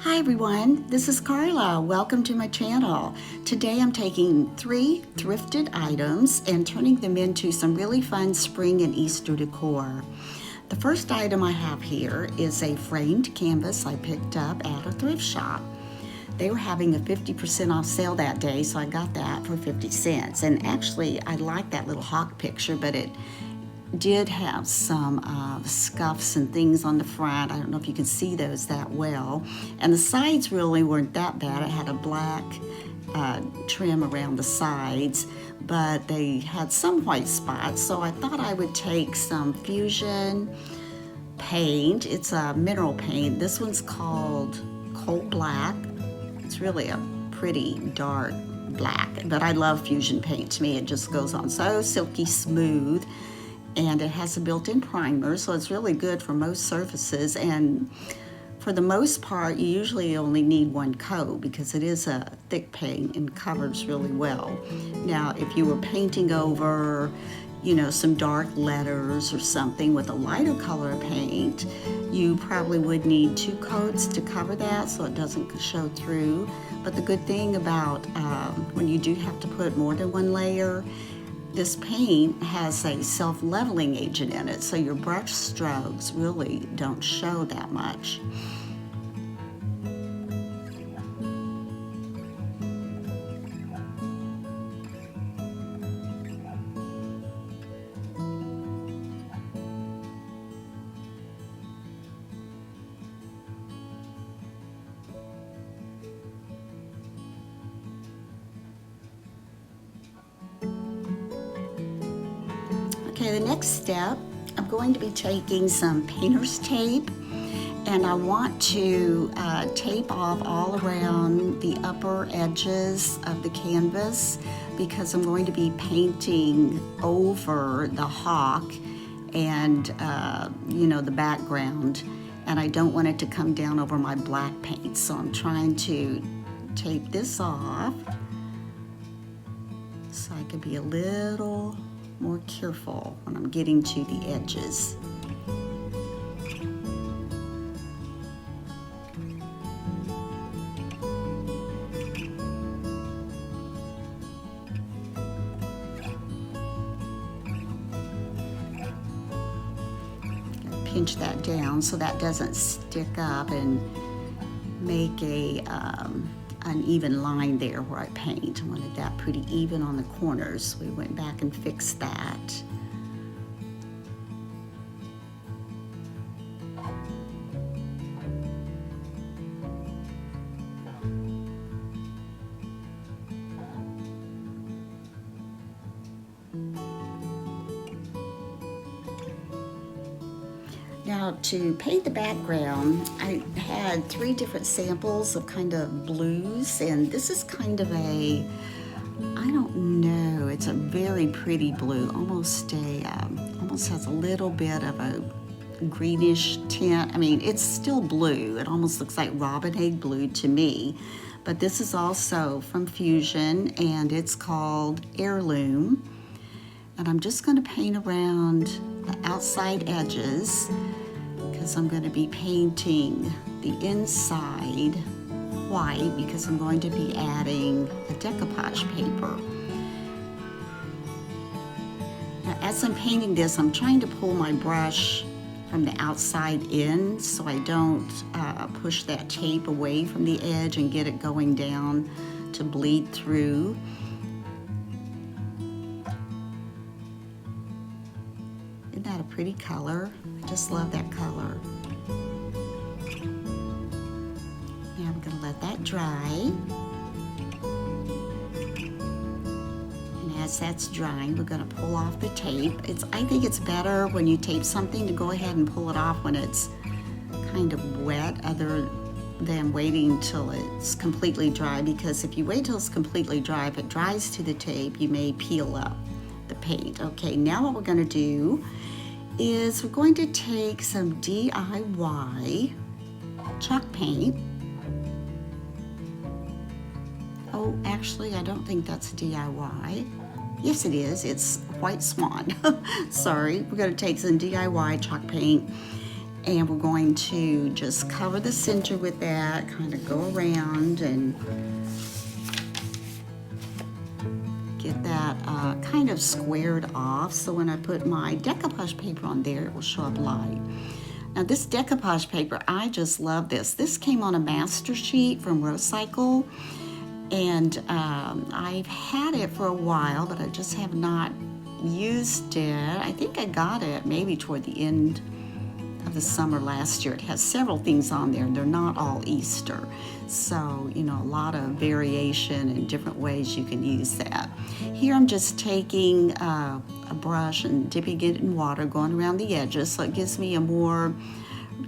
Hi everyone, this is Carla. Welcome to my channel. Today I'm taking 3 thrifted items and turning them into some really fun spring and Easter decor. The first item I have here is a framed canvas I picked up at a thrift shop. They were having a 50% off sale that day, so I got that for 50 cents. And actually, I like that little hawk picture, but it did have some scuffs and things on the front. I don't know if you can see those that well. And the sides really weren't that bad. It had a black trim around the sides, but they had some white spots. So I thought I would take some Fusion paint. It's a mineral paint. This one's called Coal Black. It's really a pretty dark black, but I love Fusion paint. To me, it just goes on so silky smooth. And it has a built-in primer, so it's really good for most surfaces. And for the most part, you usually only need one coat because it is a thick paint and covers really well. Now, if you were painting over, some dark letters or something with a lighter color paint, you probably would need 2 coats to cover that so it doesn't show through. But the good thing about when you do have to put more than one layer, this paint has a self-leveling agent in it, so your brush strokes really don't show that much. Okay, the next step, I'm going to be taking some painter's tape, and I want to tape off all around the upper edges of the canvas because I'm going to be painting over the hawk and the background, and I don't want it to come down over my black paint, so I'm trying to tape this off so I can be a little more careful when I'm getting to the edges. Pinch that down so that doesn't stick up and make a uneven line there where I paint. I wanted that pretty even on the corners. We went back and fixed that. Now, to paint the background, I had 3 different samples of kind of blues, and this is kind of I don't know, it's a very pretty blue, almost has a little bit of a greenish tint. I mean, it's still blue. It almost looks like robin egg blue to me, but this is also from Fusion, and it's called Heirloom. And I'm just going to paint around the outside edges because I'm going to be painting the inside white because I'm going to be adding a decoupage paper. Now, as I'm painting this, I'm trying to pull my brush from the outside in so I don't push that tape away from the edge and get it going down to bleed through. Isn't that a pretty color? I just love that color. Now I'm going to let that dry. And as that's drying, we're going to pull off the tape. I think it's better when you tape something to go ahead and pull it off when it's kind of wet, other than waiting till it's completely dry, because if you wait till it's completely dry, if it dries to the tape, you may peel up the paint. Okay, now what we're going to do is we're going to take some DIY chalk paint. Oh, actually, I don't think that's DIY. Yes, it is. It's White Swan. Sorry. We're going to take some DIY chalk paint And we're going to just cover the center with that, kind of go around and get that kind of squared off, so when I put my decoupage paper on there, it will show up light. Now this decoupage paper, I just love this. This came on a master sheet from Roycycled, and I've had it for a while, but I just have not used it. I think I got it maybe toward the end of the summer last year. It has several things on there. They're not all Easter. So, you know, a lot of variation and different ways you can use that. Here I'm just taking a brush and dipping it in water, going around the edges, so it gives me a more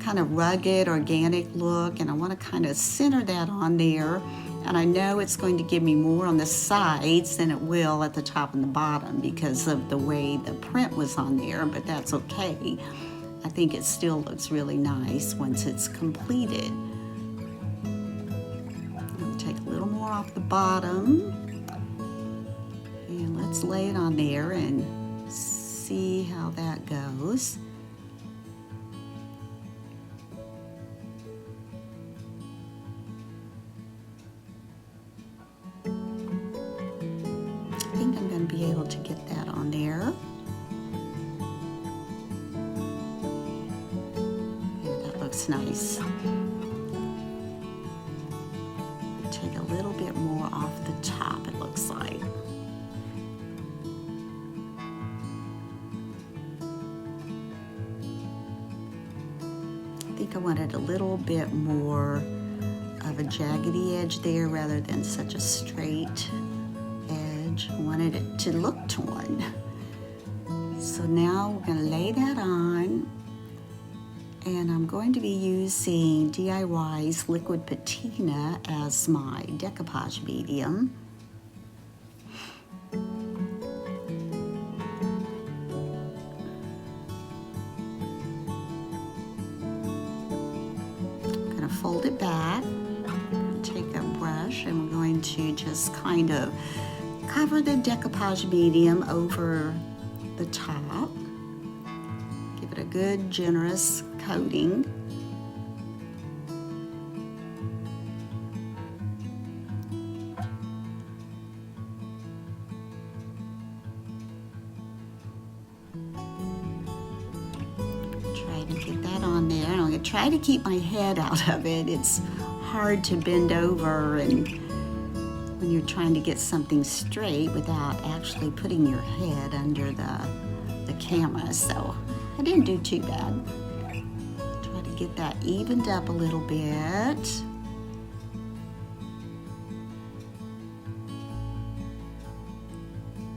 kind of rugged, organic look, and I want to kind of center that on there. And I know it's going to give me more on the sides than it will at the top and the bottom because of the way the print was on there, but that's okay. I think it still looks really nice once it's completed. I'll take a little more off the bottom, and let's lay it on there and see how that goes. I think I'm going to be able to get that on there. Looks nice. Take a little bit more off the top, it looks like. I think I wanted a little bit more of a jaggedy edge there rather than such a straight edge. I wanted it to look torn. So now we're going to lay that on. And I'm going to be using DIY's liquid patina as my decoupage medium. I'm going to fold it back, take a brush, and we're going to just kind of cover the decoupage medium over the top. Give it a good, generous coating. Try to get that on there. I'm going to try to keep my head out of it. It's hard to bend over and when you're trying to get something straight without actually putting your head under the camera. So I didn't do too bad. Get that evened up a little bit.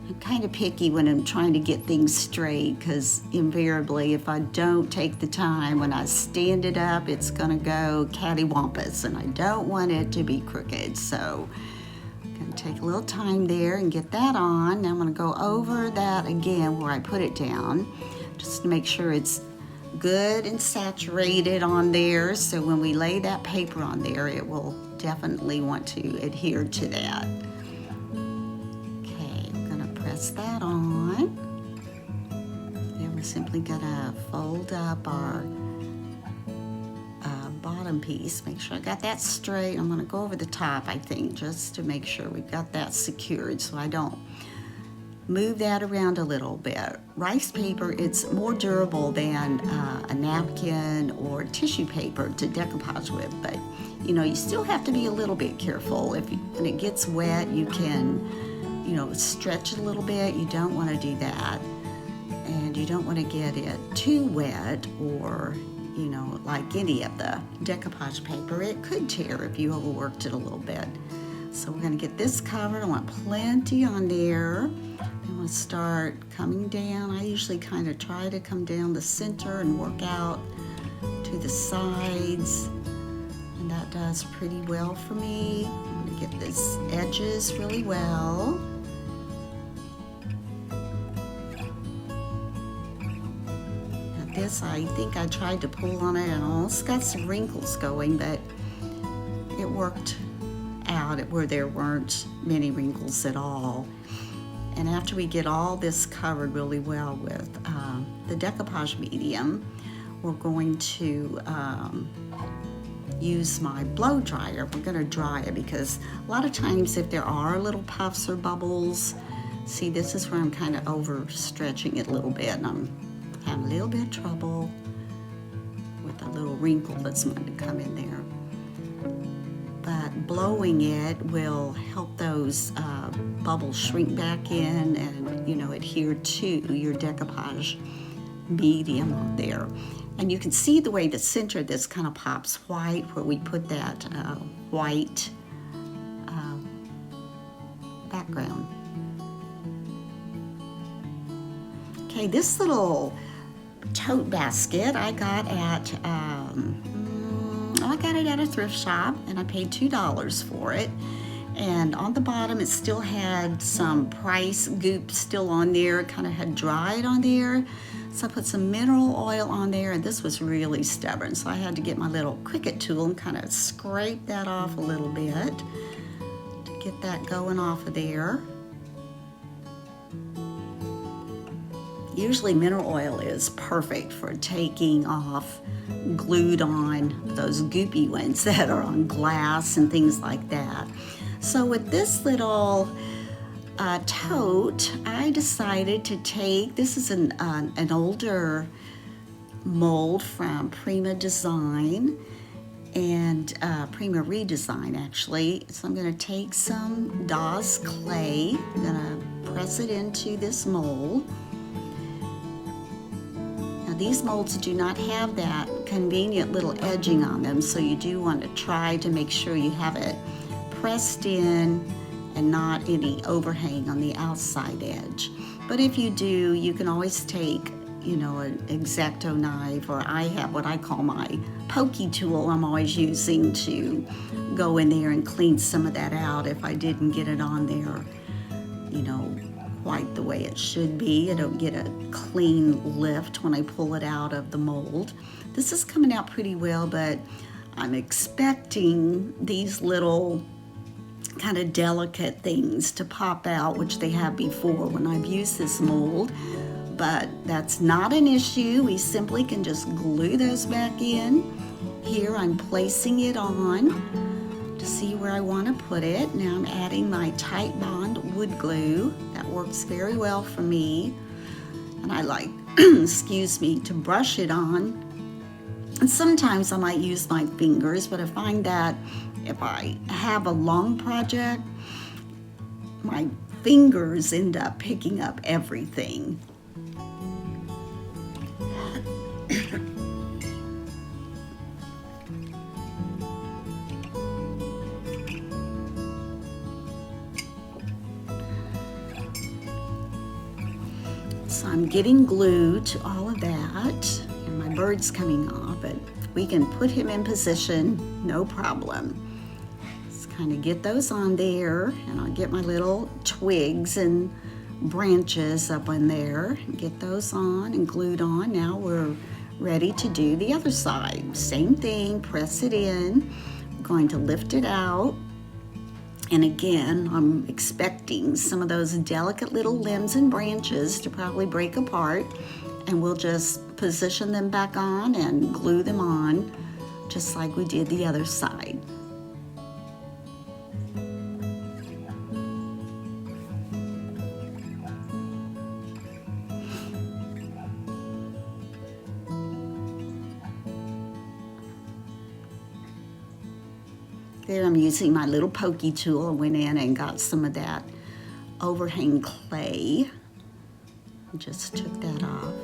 I'm kind of picky when I'm trying to get things straight because invariably if I don't take the time when I stand it up, it's gonna go cattywampus and I don't want it to be crooked. So I'm gonna take a little time there and get that on. Now I'm gonna go over that again where I put it down just to make sure it's good and saturated on there, so when we lay that paper on there it will definitely want to adhere to that. Okay, I'm gonna press that on. Then we're simply gonna fold up our bottom piece, make sure I got that straight. I'm gonna go over the top, I think, just to make sure we've got that secured so I don't move that around a little bit. Rice paper, it's more durable than a napkin or tissue paper to decoupage with, but you know, you still have to be a little bit careful. When it gets wet, you can, you know, stretch it a little bit. You don't want to do that. And you don't want to get it too wet or, you know, like any of the decoupage paper, it could tear if you overworked it a little bit. So we're going to get this covered. I want plenty on there. Then we'll start coming down. I usually kind of try to come down the center and work out to the sides. And that does pretty well for me. I'm going to get these edges really well. Now this, I think I tried to pull on it and almost got some wrinkles going, but it worked out where there weren't many wrinkles at all. And after we get all this covered really well with the decoupage medium, we're going to use my blow dryer. We're going to dry it because a lot of times if there are little puffs or bubbles, see, this is where I'm kind of overstretching it a little bit, and I'm having a little bit of trouble with a little wrinkle that's going to come in there. But blowing it will help those bubbles shrink back in and, you know, adhere to your decoupage medium on there. And you can see the way the center of this kind of pops white, where we put that white background. Okay, this little tote basket I got at a thrift shop, and I paid $2 for it. And on the bottom, it still had some price goop still on there. It kind of had dried on there. So I put some mineral oil on there, and this was really stubborn. So I had to get my little Cricut tool and kind of scrape that off a little bit to get that going off of there. Usually mineral oil is perfect for taking off glued on those goopy ones that are on glass and things like that. So with this little tote, I decided to take, this is an older mold from Prima Design and Prima Redesign actually. So I'm going to take some Dawes clay, I'm going to press it into this mold. These molds do not have that convenient little edging on them, so you do want to try to make sure you have it pressed in and not any overhang on the outside edge. But if you do, you can always take, you know, an X-Acto knife, or I have what I call my pokey tool I'm always using to go in there and clean some of that out if I didn't get it on there, you know, quite the way it should be. I don't get a clean lift when I pull it out of the mold. This is coming out pretty well, but I'm expecting these little kind of delicate things to pop out, which they have before when I've used this mold, but that's not an issue. We simply can just glue those back in. Here I'm placing it on to see where I want to put it. Now I'm adding my Tight Bond wood glue. That works very well for me. And I like, excuse me, to brush it on. And sometimes I might use my fingers, but I find that if I have a long project, my fingers end up picking up everything. So I'm getting glue to all of that, and my bird's coming off, but we can put him in position, no problem. Let's kind of get those on there, and I'll get my little twigs and branches up in there, and get those on and glued on. Now we're ready to do the other side. Same thing, press it in. I'm going to lift it out. And again, I'm expecting some of those delicate little limbs and branches to probably break apart, and we'll just position them back on and glue them on just like we did the other side. There I'm using my little pokey tool. I went in and got some of that overhang clay. Just took that off.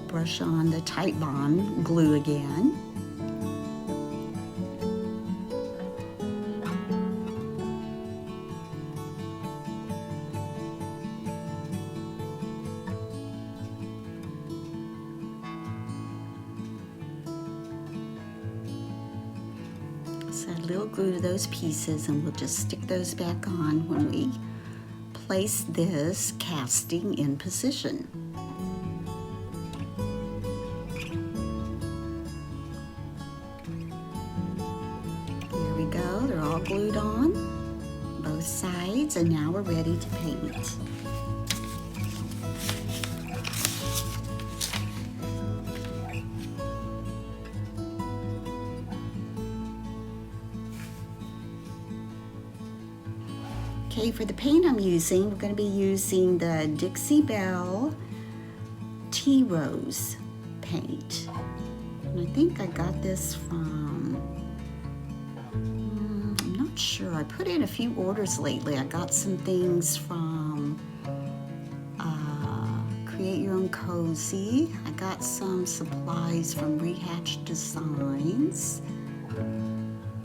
Brush on the Tight Bond glue again. Add a little glue to those pieces, and we'll just stick those back on when we place this casting in position. There we go, they're all glued on, both sides, and now we're ready to paint. Okay, for the paint I'm using, we're going to be using the Dixie Belle Tea Rose paint. And I think I got this from, I'm not sure. I put in a few orders lately. I got some things from Create Your Own Cozy. I got some supplies from Rehatch Designs.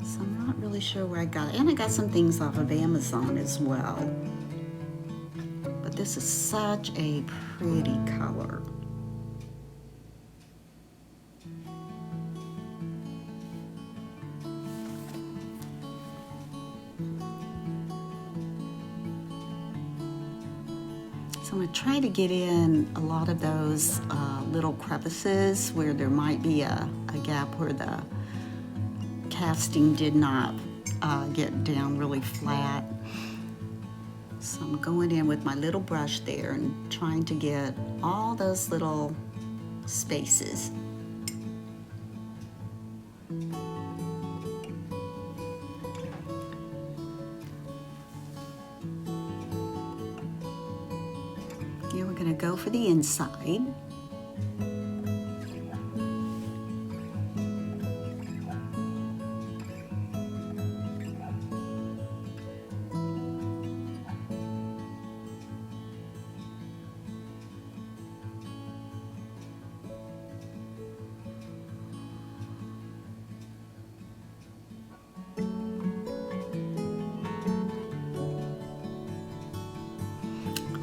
So I'm not really sure where I got it. And I got some things off of Amazon as well. But this is such a pretty color. So I'm going to try to get in a lot of those little crevices where there might be a gap where the casting did not get down really flat. So I'm going in with my little brush there and trying to get all those little spaces. Here we're going to go for the inside.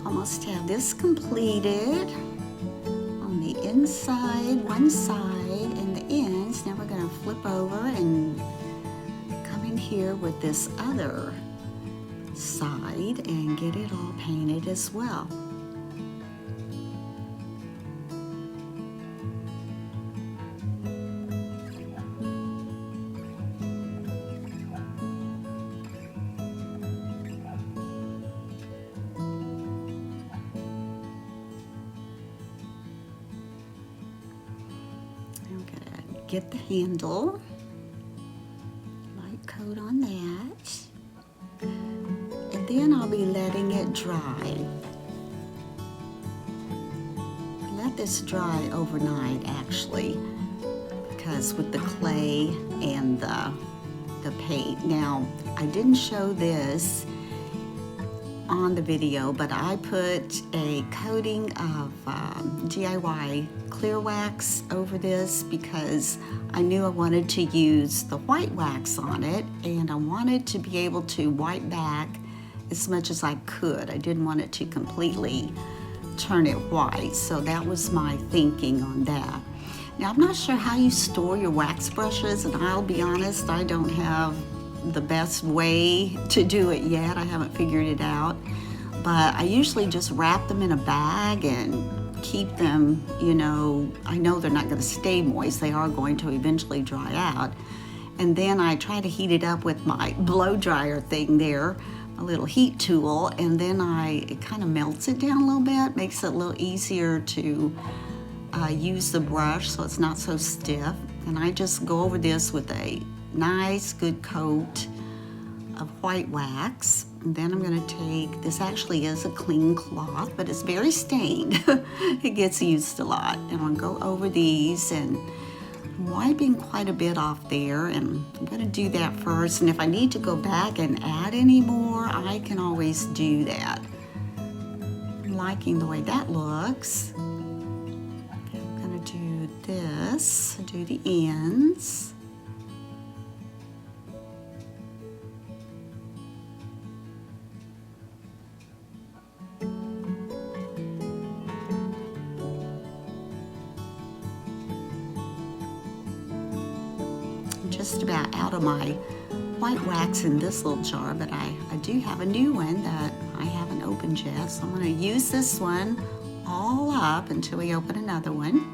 Almost have this completed on the inside, one side, and the ends. Now we're going to flip over and come in here with this other side and get it all painted as well. Get the handle, light coat on that, and then I'll be letting it dry. Let this dry overnight actually, because with the clay and the paint. Now, I didn't show this on the video, but I put a coating of DIY clear wax over this because I knew I wanted to use the white wax on it, and I wanted to be able to wipe back as much as I could. I didn't want it to completely turn it white, so that was my thinking on that. Now, I'm not sure how you store your wax brushes, and I'll be honest, I don't have the best way to do it yet. I haven't figured it out, but I usually just wrap them in a bag and keep them, you know, I know they're not going to stay moist. They are going to eventually dry out. And then I try to heat it up with my blow dryer thing there, a little heat tool, and then it kind of melts it down a little bit, makes it a little easier to use the brush so it's not so stiff. And I just go over this with a nice good coat of white wax. And then I'm going to take, this actually is a clean cloth, but it's very stained. It gets used a lot. And I'm going to go over these, and I'm wiping quite a bit off there, and I'm going to do that first. And if I need to go back and add any more, I can always do that. I'm liking the way that looks. Okay, I'm going to do this, do the ends. Just about out of my white wax in this little jar, but I do have a new one that I haven't opened yet, so I'm going to use this one all up until we open another one.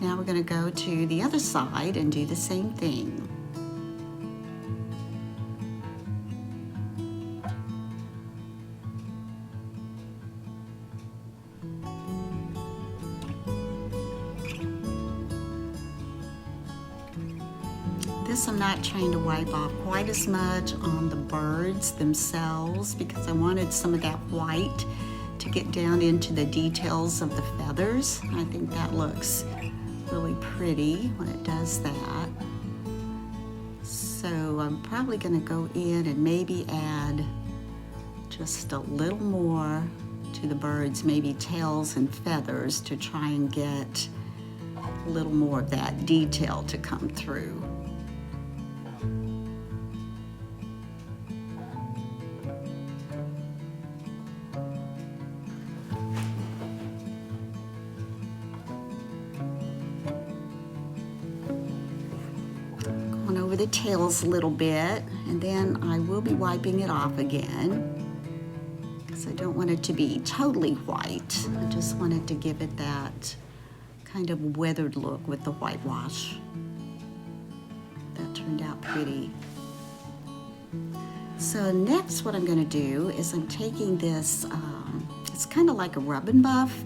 Now we're going to go to the other side and do the same thing. notice I'm not trying to wipe off quite as much on the birds themselves because I wanted some of that white to get down into the details of the feathers. I think that looks really pretty when it does that. So I'm probably going to go in and maybe add just a little more to the birds, maybe tails and feathers, to try and get a little more of that detail to come through. Going over the tails a little bit, and then I will be wiping it off again because I don't want it to be totally white. I just wanted to give it that kind of weathered look with the whitewash. That turned out pretty. So next what I'm going to do is I'm taking this, it's kind of like a rub and buff,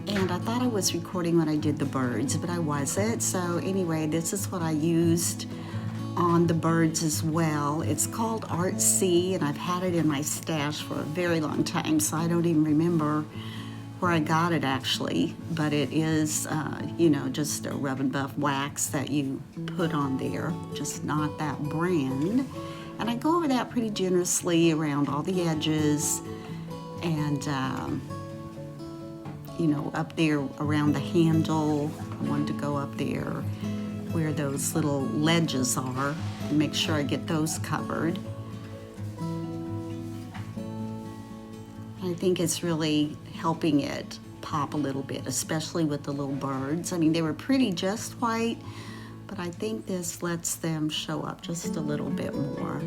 and I thought I was recording when I did the birds, but I wasn't. So anyway, this is what I used on the birds as well. It's called Art C, and I've had it in my stash for a very long time, so I don't even remember where I got it actually, but it is, you know, just a rub and buff wax that you put on there, just not that brand. And I go over that pretty generously around all the edges and, you know, up there around the handle. I wanted to go up there where those little ledges are and make sure I get those covered. I think it's really helping it pop a little bit, especially with the little birds. I mean, they were pretty just white, but I think this lets them show up just a little bit more.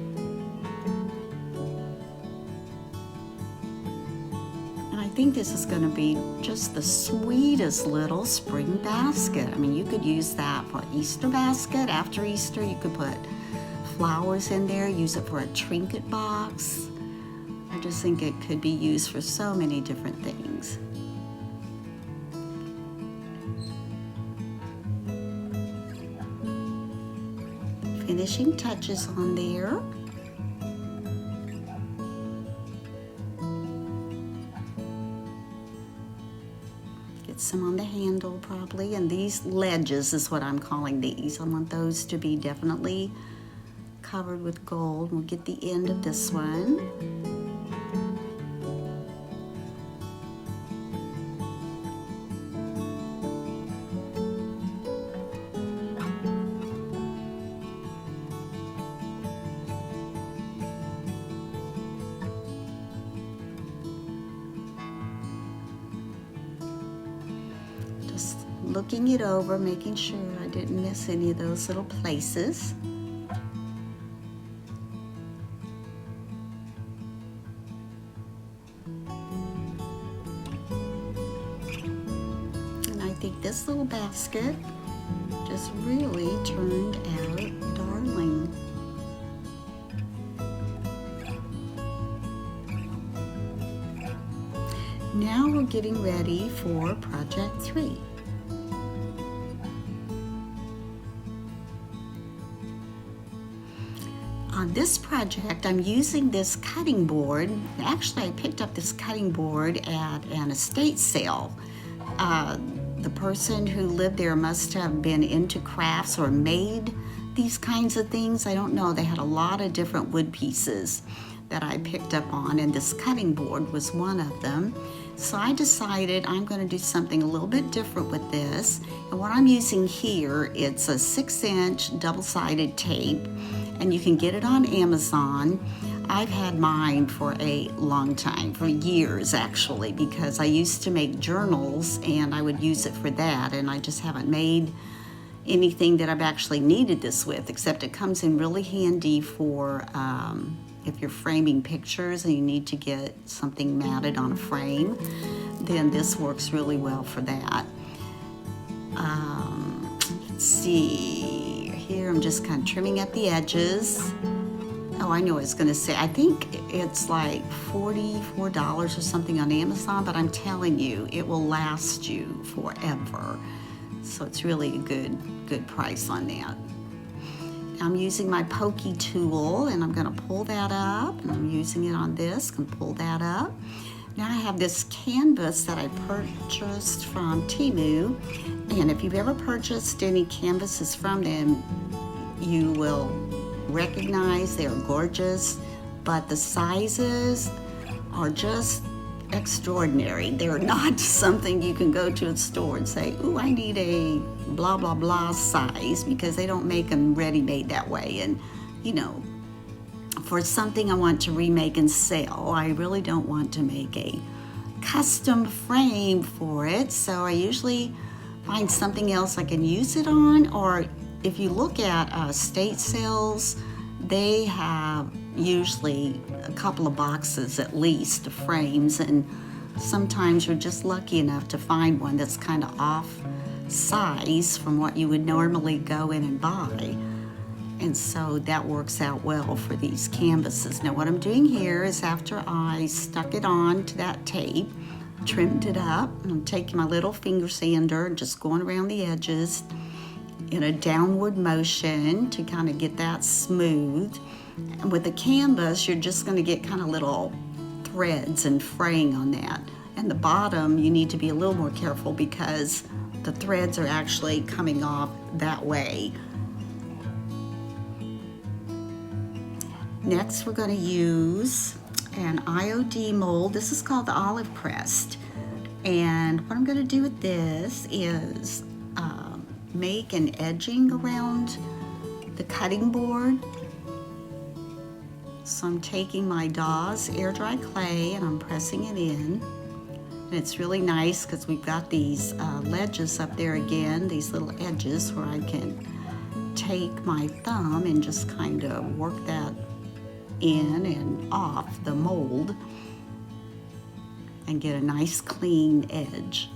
And I think this is going to be just the sweetest little spring basket. I mean, you could use that for Easter basket. After Easter, you could put flowers in there, use it for a trinket box. I just think it could be used for so many different things. Finishing touches on there. Get some on the handle probably, and these ledges is what I'm calling these. I want those to be definitely covered with gold. We'll get the end of this one. Looking it over, making sure I didn't miss any of those little places. And I think this little basket just really turned out darling. Now we're getting ready for Project 3. On this project, I'm using this cutting board. Actually, I picked up this cutting board at an estate sale. The person who lived there must have been into crafts or made these kinds of things. I don't know. They had a lot of different wood pieces that I picked up on, and this cutting board was one of them. So I decided I'm going to do something a little bit different with this. And what I'm using here, it's a 6-inch double-sided tape, and you can get it on Amazon. I've had mine for a long time, for years actually, because I used to make journals and I would use it for that, and I just haven't made anything that I've actually needed this with, except it comes in really handy for if you're framing pictures and you need to get something matted on a frame, then this works really well for that. Let's see, here I'm just kind of trimming at the edges. Oh, I know what I was going to say. I think it's like $44 or something on Amazon, but I'm telling you, it will last you forever. So it's really a good price on that. I'm using my pokey tool, and I'm going to pull that up, and I'm using it on this, and pull that up. Now I have this canvas that I purchased from Temu, and if you've ever purchased any canvases from them, you will recognize they're gorgeous, but the sizes are just extraordinary. They're not something you can go to a store and say, ooh, I need a blah blah blah size, because they don't make them ready-made that way. And you know, for something I want to remake and sell, I really don't want to make a custom frame for it, so I usually find something else I can use it on. Or if you look at estate sales, they have usually a couple of boxes at least of frames, and sometimes you're just lucky enough to find one that's kind of off size from what you would normally go in and buy. And so that works out well for these canvases. Now what I'm doing here is, after I stuck it on to that tape, trimmed it up, I'm taking my little finger sander and just going around the edges in a downward motion to kind of get that smooth. And with the canvas, you're just going to get kind of little threads and fraying on that. And the bottom, you need to be a little more careful, because the threads are actually coming off that way. Next, we're going to use an IOD mold. This is called the Olive Pressed. And what I'm going to do with this is make an edging around the cutting board. So I'm taking my Dawes air dry clay and I'm pressing it in. And it's really nice because we've got these ledges up there again, these little edges where I can take my thumb and just kind of work that in and off the mold and get a nice clean edge.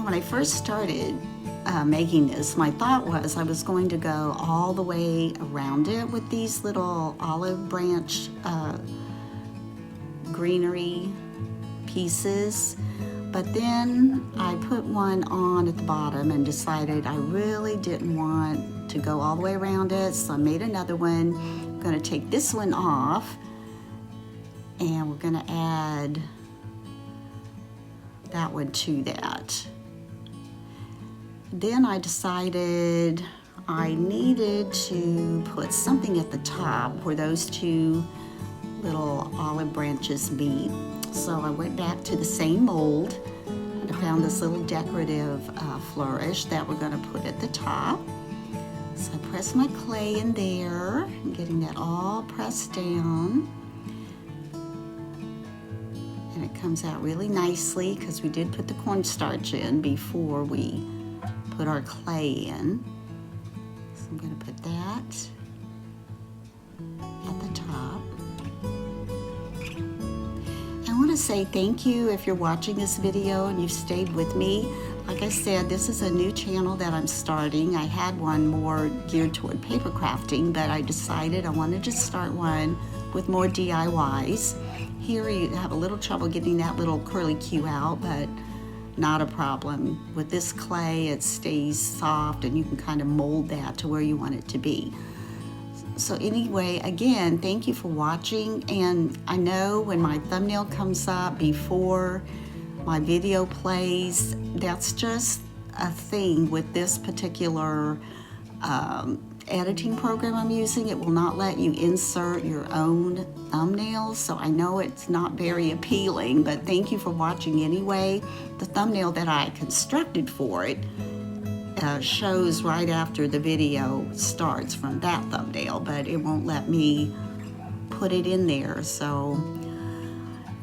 When I first started making this, my thought was I was going to go all the way around it with these little olive branch greenery pieces, but then I put one on at the bottom and decided I really didn't want to go all the way around it, so I made another one. I'm going to take this one off, and we're going to add that one to that. Then I decided I needed to put something at the top where those two little olive branches meet. So I went back to the same mold and I found this little decorative flourish that we're going to put at the top. So I press my clay in there, I'm getting that all pressed down. And it comes out really nicely because we did put the cornstarch in before we put our clay in. So I'm going to put that at the top. I want to say thank you if you're watching this video and you've stayed with me. Like I said, this is a new channel that I'm starting. I had one more geared toward paper crafting, but I decided I wanted to start one with more DIYs. Here you have a little trouble getting that little curly Q out, but not a problem. With this clay, it stays soft and you can kind of mold that to where you want it to be. So anyway, again, thank you for watching. And I know when my thumbnail comes up before my video plays, that's just a thing with this particular editing program I'm using. It will not let you insert your own thumbnails, so I know it's not very appealing, but thank you for watching anyway. The thumbnail that I constructed for it shows right after the video starts from that thumbnail, but it won't let me put it in there. So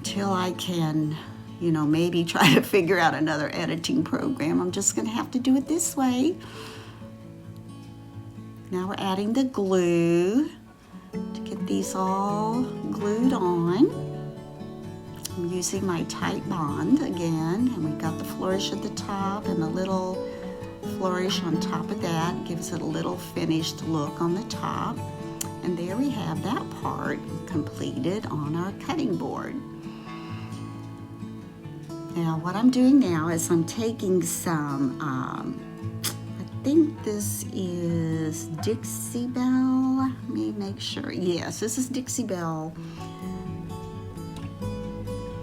till I can, you know, maybe try to figure out another editing program, I'm just gonna have to do it this way. Now we're adding the glue to get these all glued on. I'm using my Tight Bond again, and we've got the flourish at the top and the little flourish on top of that, gives it a little finished look on the top. And there we have that part completed on our cutting board. Now what I'm doing now is I'm taking some, I think this is Dixie Belle. Let me make sure. Yes, this is Dixie Belle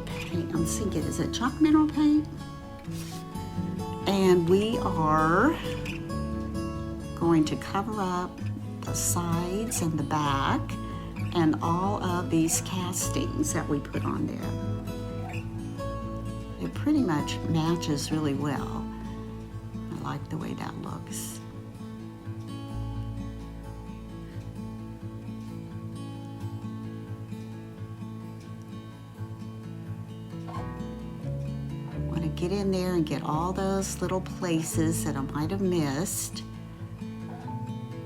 paint. I'm thinking, is it chalk mineral paint? And we are going to cover up the sides and the back and all of these castings that we put on there. It pretty much matches really well. I like the way that looks. Want to get in there and get all those little places that I might have missed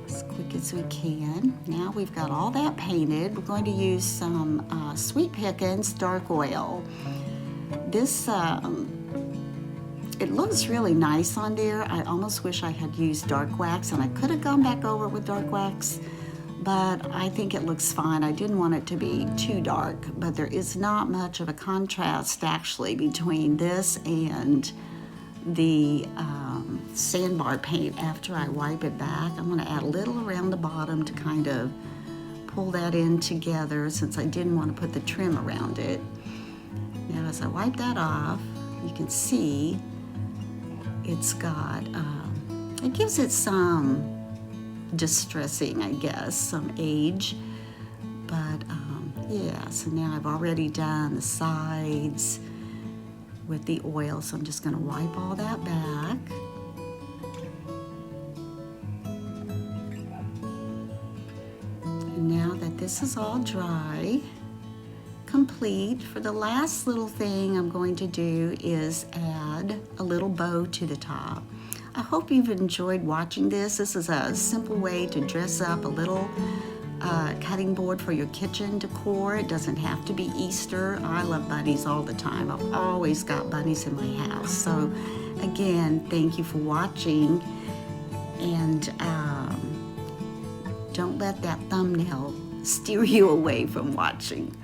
as quick as we can. Now we've got all that painted. We're going to use some Sweet Pickins dark oil. This, it looks really nice on there. I almost wish I had used dark wax, and I could have gone back over it with dark wax, but I think it looks fine. I didn't want it to be too dark, but there is not much of a contrast actually between this and the sandbar paint. After I wipe it back, I'm going to add a little around the bottom to kind of pull that in together, since I didn't want to put the trim around it. Now as I wipe that off, you can see it's got, it gives it some distressing, I guess, some age. But yeah, so now I've already done the sides with the oil, so I'm just going to wipe all that back. And now that this is all dry, complete, for the last little thing I'm going to do is add a little bow to the top. I hope you've enjoyed watching this. This is a simple way to dress up a little cutting board for your kitchen decor. It doesn't have to be Easter. I love bunnies all the time. I've always got bunnies in my house. So again, thank you for watching, and don't let that thumbnail steer you away from watching.